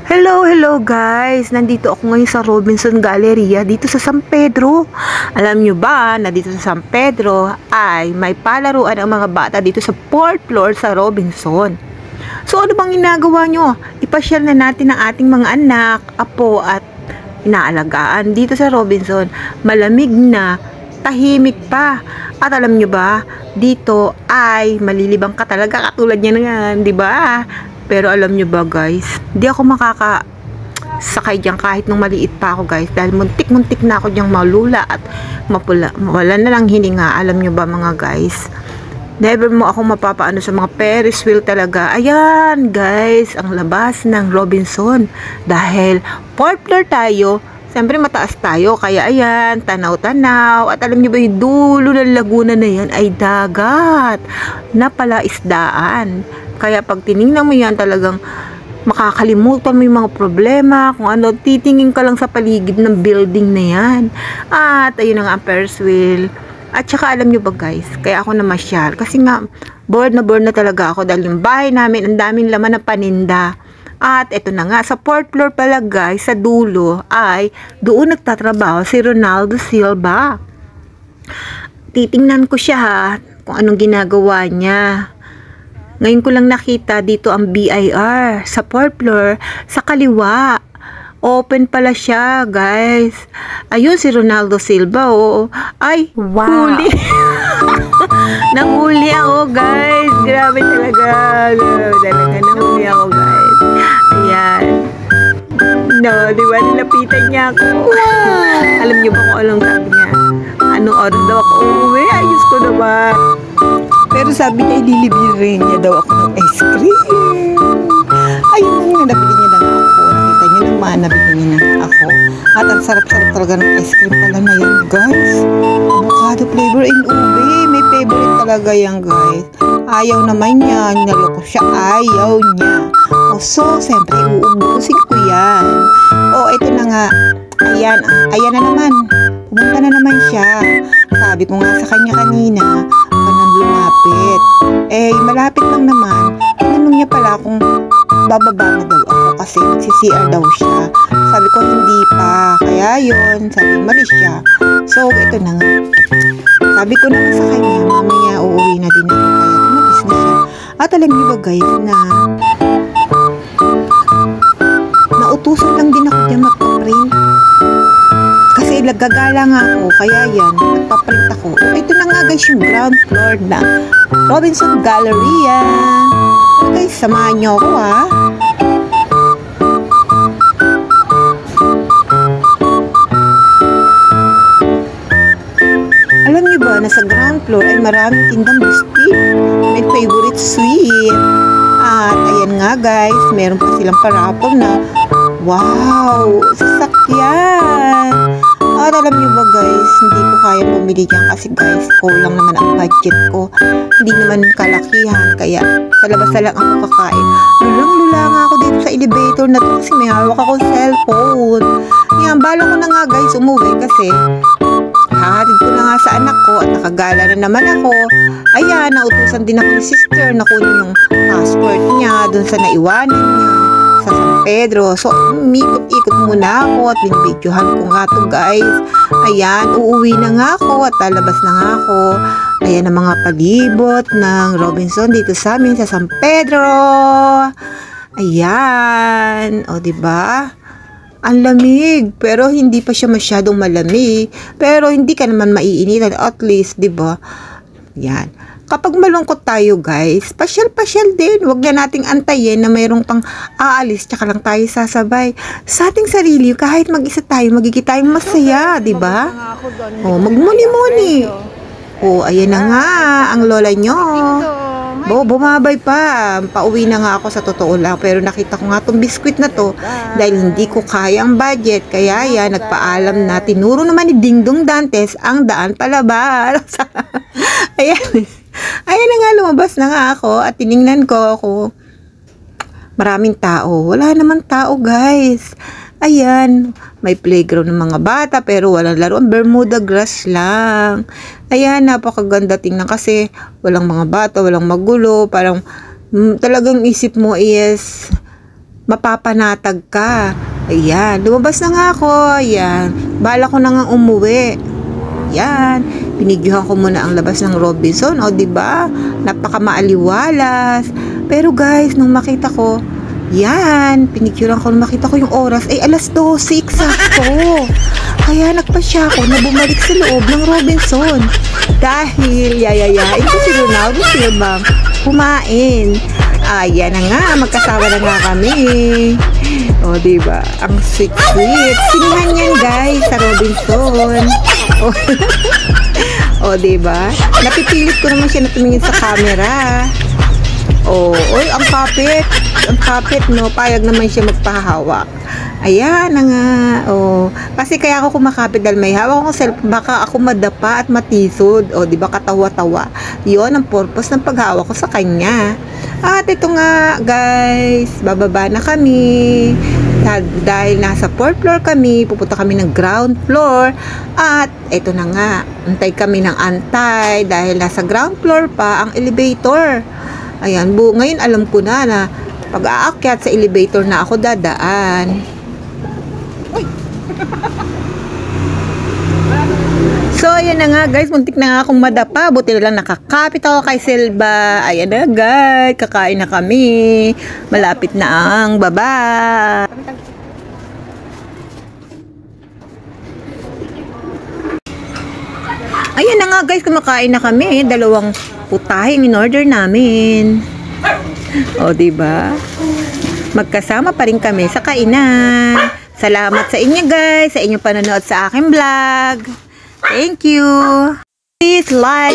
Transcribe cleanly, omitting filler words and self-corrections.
Hello guys! Nandito ako ngayon sa Robinson Galleria dito sa San Pedro. Alam nyo ba na dito sa San Pedro ay may palaruan ang mga bata dito sa 4th floor sa Robinson. So ano bang ginagawa nyo? Ipasyal na natin ang ating mga anak, apo at inaalagaan dito sa Robinson. Malamig na, tahimik pa. At alam nyo ba, dito ay malilibang ka talaga katulad niya nga, di ba? Pero alam nyo ba guys, di ako makakasakay dyan kahit nung maliit pa ako guys. Dahil muntik-muntik na ako dyang malula at wala na lang hininga. Alam nyo ba mga guys, never mo ako mapapaano sa mga Ferris wheel talaga. Ayan guys, ang labas ng Robinson. Dahil 4th floor tayo, siyempre mataas tayo. Kaya ayan, tanaw-tanaw. At alam nyo ba yung dulo ng Laguna na yan ay dagat na palaisdaan. Kaya pag tinignan mo yan, talagang makakalimutan mo yung mga problema, kung ano, titingin ka lang sa paligid ng building na yan. At ayun ang Ferris wheel. At saka alam nyo ba guys, kaya ako namasyal. Kasi nga, bored na talaga ako dahil yung bahay namin, ang daming laman ng paninda. At eto na nga, sa 4th floor pala guys, sa dulo, ay doon nagtatrabaho si Ronaldo Silva. Titingnan ko siya ha, kung anong ginagawa niya. Ngayon ko lang nakita dito ang BIR sa 4th floor sa kaliwa. Open pala siya, guys. Ayun si Ronaldo Silva, oh. Ay, wow. Huli. Nahuli ako, guys. Grabe talaga. Nahuli ako, guys. Ayan. No, di ba? Nilapitan niya ako. Alam niyo ba kung anong sabi niya? Anong oras daw ako uuwi? Ayos ko na ba? Pero sabi niya, ililibirin niya daw ako ng ice cream. Ayun na, nabili niya lang ako. Nakita niyo naman, nabili niya na ako. At ang sarap-sarap talaga ng ice cream pala na yan, guys. Avocado flavor and ube. May favorite talaga yan, guys. Ayaw naman niya. Naloko siya. Ayaw niya. O, so, siyempre, uubusin ko yan. O, ito na nga. Ayan. Ayan na naman. Pumunta na naman siya. Sabi ko nga sa kanya kanina, lumapit. Eh, malapit lang naman. Tinanong niya pala kung bababa na daw ako kasi nagsi-CR daw siya. Sabi ko, hindi pa. Kaya yun, sabi, mali siya. So, ito na nga. Sabi ko na sa kanya, mamaya uuwi na din ako. Kaya tumatis na siya. At alam niyo ba guys, na nautusan lang din ako dyan magpa-print. Kasi gagala nga ako, kaya yan, nagpaprint ako. O, ito na nga guys yung ground floor na Robinson Galleria. So guys, samahan nyo ako ha. Alam niyo ba na sa ground floor ay maraming tindang biscuit. May favorite sweet. At ayan nga guys, meron pa silang parapol na wow, sasakyan. At alam niyo ba guys, hindi ko kaya bumili dyan kasi guys, kulang naman ang budget ko. Hindi naman kalakihan, kaya sa labas na lang ako kakain. Lulang-lula nga ako dito sa elevator na to kasi may hawak akong cellphone. Yan, bala ko na nga guys umuwi kasi hahatid ko na nga sa anak ko at nakagala na naman ako. Ayan, nautusan din ako ni sister na kunin yung passport niya dun sa naiwanan niya sa San Pedro. So, ikot-ikot muna ako at binibidyohan ko nga to guys. Ayan, uuwi na nga ako at lalabas na nga ako. Ayan ang mga palibot ng Robinson dito sa amin sa San Pedro. Ayan. O, diba? Ang lamig. Pero hindi pa siya masyadong malamig. Pero hindi ka naman maiinitan. At least, diba? Yan. Kapag malungkot tayo guys, pasyal-pasyal din. Huwag na nating antayin na mayroong pang aalis tsaka lang tayo sasabay. Sa ating sarili, kahit mag-isa tayo, magiging tayong masaya, di ba? O, magmuni-muni. O, ayan na nga, ang lola nyo. Bumabay pa. Pauwi na nga ako sa totoo lang. Pero nakita ko nga itong biskwit na to dahil hindi ko kaya ang budget. Kaya yan, nagpaalam na. Tinuro naman ni Dingdong Dantes ang daan palabas. Ayan. Ayan na nga, lumabas na nga ako at tiningnan ko maraming tao. Wala naman tao guys. Ayan, may playground ng mga bata pero walang laruan, Bermuda grass lang. Ayan, napakaganda tingnan kasi walang mga bata, walang magulo. Parang talagang isip mo is mapapanatag ka. Ayan, lumabas na nga ako. Ayan, bala ko na nga umuwi. Ayan, binidyohan ko muna ang labas ng Robinson. O, diba? Napakamaaliwalas. Pero guys, nung makita ko, yan, pinicturean ko, makita ko yung oras, ay alas 12, sakto. Kaya nagpasya ako na bumalik sa loob ng Robinson. Dahil, yayayain ko si Ronaldo Silva kumain. Ayan na nga, magkasama na nga kami. O, diba? Ang sweet-sweet. Sinihan yan, guys, sa Robinson. O, diba? Napipilit ko naman siya na tumingin sa camera. Oh, oy, ang kapit. Ang kapit, no? Payag naman siya magpahawak. Ayan na nga. Oh, kasi kaya ako kumakapit dahil may hawak akong cellphone. Baka ako madapa at matisod. O, di ba katawa-tawa? Yun ang purpose ng paghawak ko sa kanya. At ito nga, guys. Bababa na kami. Dahil nasa 4th floor kami, pupunta kami ng ground floor. At ito na nga. Antay kami ng antay. Dahil nasa ground floor pa ang elevator. Ayan, ngayon alam ko na pag-aakyat sa elevator na ako dadaan. Uy! So, ayan na nga guys, muntik na nga akong madapa. Buti na lang nakakapit ako kay Silva. Ayan na guys, kakain na kami. Malapit na ang baba. Ayan na nga guys, kumakain na kami. Dalawang putahing in order namin. O, diba? Magkasama pa rin kami sa kainan. Salamat sa inyo guys, sa inyong panonood sa aking vlog. Thank you. Please like